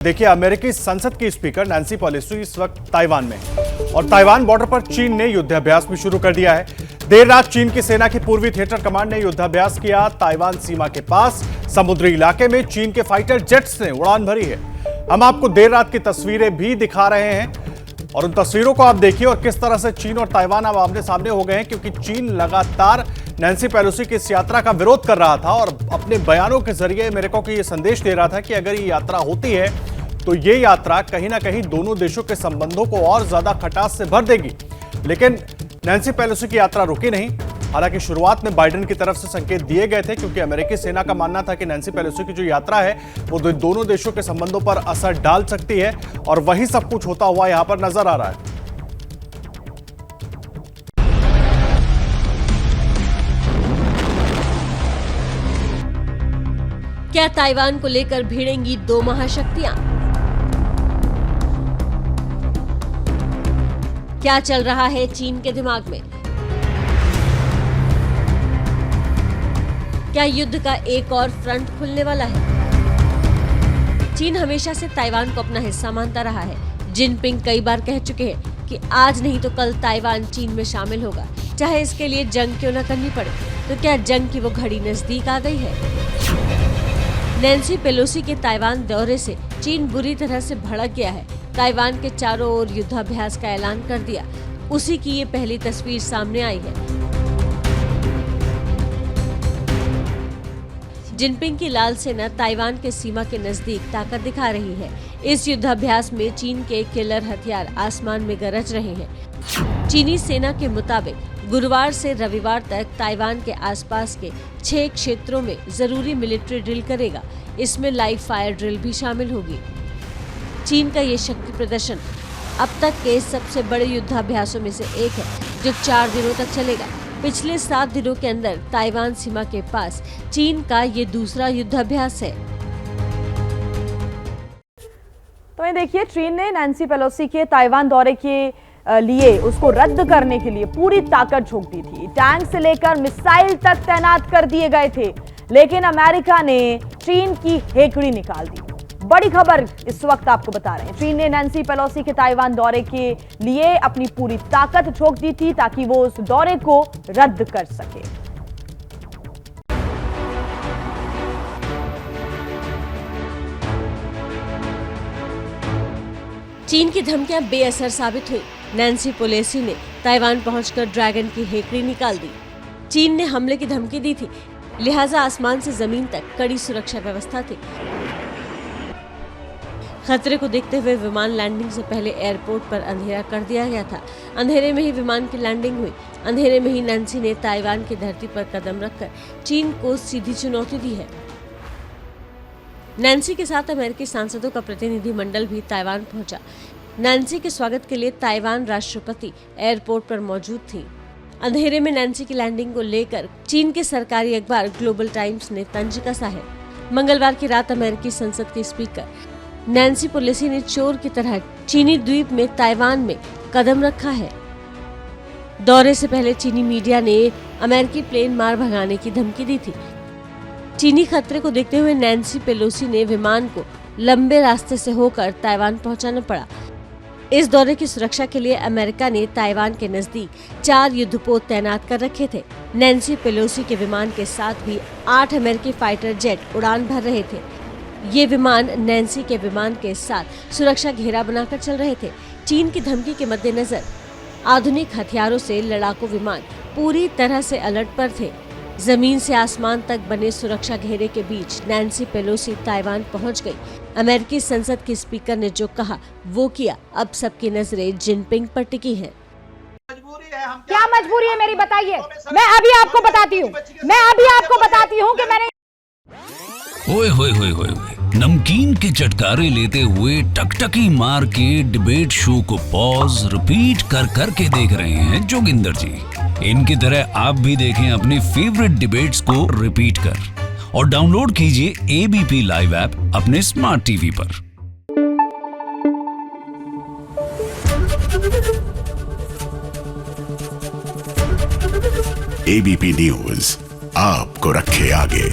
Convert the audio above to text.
देखिए, अमेरिकी संसद की स्पीकर नैन्सी पेलोसी इस वक्त ताइवान में है और ताइवान बॉर्डर पर चीन ने युद्धाभ्यास भी शुरू कर दिया है। देर रात चीन की सेना की पूर्वी थिएटर कमांड ने युद्धाभ्यास किया। ताइवान सीमा के पास समुद्री इलाके में चीन के फाइटर जेट्स ने उड़ान भरी है। हम आपको देर रात की तस्वीरें भी दिखा रहे हैं और उन तस्वीरों को आप देखिए और किस तरह से चीन और ताइवान अब आमने सामने हो गए हैं, क्योंकि चीन लगातार नैन्सी पेलोसी की इस यात्रा का विरोध कर रहा था और अपने बयानों के जरिए अमेरिका को यह संदेश दे रहा था कि अगर ये यात्रा होती है तो ये यात्रा कहीं ना कहीं दोनों देशों के संबंधों को और ज्यादा खटास से भर देगी। लेकिन नैन्सी पेलोसी की यात्रा रुकी नहीं। हालांकि शुरुआत में बाइडेन की तरफ से संकेत दिए गए थे, क्योंकि अमेरिकी सेना का मानना था कि नैन्सी पेलोसी की जो यात्रा है वो दोनों देशों के संबंधों पर असर डाल सकती है, और वही सब कुछ होता हुआ यहां पर नजर आ रहा है। क्या ताइवान को लेकर भिड़ेंगी दो महाशक्तियां? क्या चल रहा है चीन के दिमाग में? क्या युद्ध का एक और फ्रंट खुलने वाला है? चीन हमेशा से ताइवान को अपना हिस्सा मानता रहा है। जिनपिंग कई बार कह चुके हैं कि आज नहीं तो कल ताइवान चीन में शामिल होगा, चाहे इसके लिए जंग क्यों न करनी पड़े। तो क्या जंग की वो घड़ी नजदीक आ गई है? नैन्सी पेलोसी के ताइवान दौरे से चीन बुरी तरह से भड़क गया है। ताइवान के चारों ओर युद्धाभ्यास का ऐलान कर दिया। उसी की ये पहली तस्वीर सामने आई है। जिनपिंग की लाल सेना ताइवान के सीमा के नजदीक ताकत दिखा रही है। इस युद्धाभ्यास में चीन के किलर हथियार आसमान में गरज रहे हैं। चीनी सेना के मुताबिक गुरुवार से रविवार तक ताइवान के आसपास के 6 क्षेत्रों में जरूरी मिलिट्री ड्रिल करेगा। इसमें लाइव फायर ड्रिल भी शामिल होगी। चीन का ये शक्ति प्रदर्शन अब तक के सबसे बड़े युद्धाभ्यासों में से एक है, जो 4 दिनों तक चलेगा। पिछले 7 दिनों के अंदर ताइवान सीमा के पास चीन का ये दूसरा युद्धाभ्यास है। तो ये देखिए, चीन ने नैन्सी पेलोसी के ताइवान दौरे के लिए उसको रद्द करने के लिए पूरी ताकत झोंक दी थी। टैंक से लेकर मिसाइल तक तैनात कर दिए गए थे, लेकिन अमेरिका ने चीन की हेकड़ी निकाल दी। बड़ी खबर इस वक्त आपको बता रहे हैं। चीन ने नैन्सी पेलोसी के ताइवान दौरे के लिए अपनी पूरी ताकत झोंक दी थी ताकि वो उस दौरे को रद्द कर सके। चीन की धमकियां बेअसर साबित हुई। नैन्सी पेलोसी ने ताइवान पहुंचकर ड्रैगन की हेकड़ी निकाल दी। चीन ने हमले की धमकी दी थी, लिहाजा आसमान से जमीन तक कड़ी सुरक्षा व्यवस्था थी। खतरे को देखते हुए विमान लैंडिंग से पहले एयरपोर्ट पर अंधेरा कर दिया गया था। अंधेरे में ही विमान की लैंडिंग हुई। अंधेरे में ही नैन्सी ने ताइवान की धरती पर कदम रखकर चीन को सीधी चुनौती दी है। नैन्सी के साथ अमेरिकी सांसदों का प्रतिनिधिमंडल भी ताइवान पहुंचा। नैन्सी के स्वागत के लिए ताइवान राष्ट्रपति एयरपोर्ट पर मौजूद थी। अंधेरे में नैन्सी की लैंडिंग को लेकर चीन के सरकारी अखबार ग्लोबल टाइम्स ने तंज कसा है। मंगलवार की रात अमेरिकी संसद के स्पीकर नैन्सी पेलोसी ने चोर की तरह चीनी द्वीप में ताइवान में कदम रखा है। दौरे से पहले चीनी मीडिया ने अमेरिकी प्लेन मार भगाने की धमकी दी थी। चीनी खतरे को देखते हुए नैन्सी पेलोसी ने विमान को लंबे रास्ते से होकर ताइवान पहुंचाना पड़ा। इस दौरे की सुरक्षा के लिए अमेरिका ने ताइवान के नजदीक 4 युद्धपोत तैनात कर रखे थे। नैन्सी पेलोसी के विमान के साथ भी 8 अमेरिकी फाइटर जेट उड़ान भर रहे थे। ये विमान नैन्सी के विमान के साथ सुरक्षा घेरा बनाकर चल रहे थे। चीन की धमकी के मद्देनजर आधुनिक हथियारों से लड़ाकू विमान पूरी तरह से अलर्ट पर थे। जमीन से आसमान तक बने सुरक्षा घेरे के बीच नैन्सी पेलोसी ताइवान पहुंच गई। अमेरिकी संसद के स्पीकर ने जो कहा वो किया। अब सबकी नजरें जिनपिंग पर टिकी हैं। क्या मजबूरी है मेरी, बताइए। मैं अभी आपको बताती हूँ कि मैंने ओए होए होए होए, नमकीन के चटकारे लेते हुए टकटकी मार के डिबेट शो को पॉज रिपीट कर कर के देख रहे हैं जोगिंदर जी। इनकी तरह आप भी देखें अपने फेवरेट डिबेट्स को रिपीट कर और डाउनलोड कीजिए एबीपी लाइव ऐप अपने स्मार्ट टीवी पर। एबीपी न्यूज आपको रखे आगे।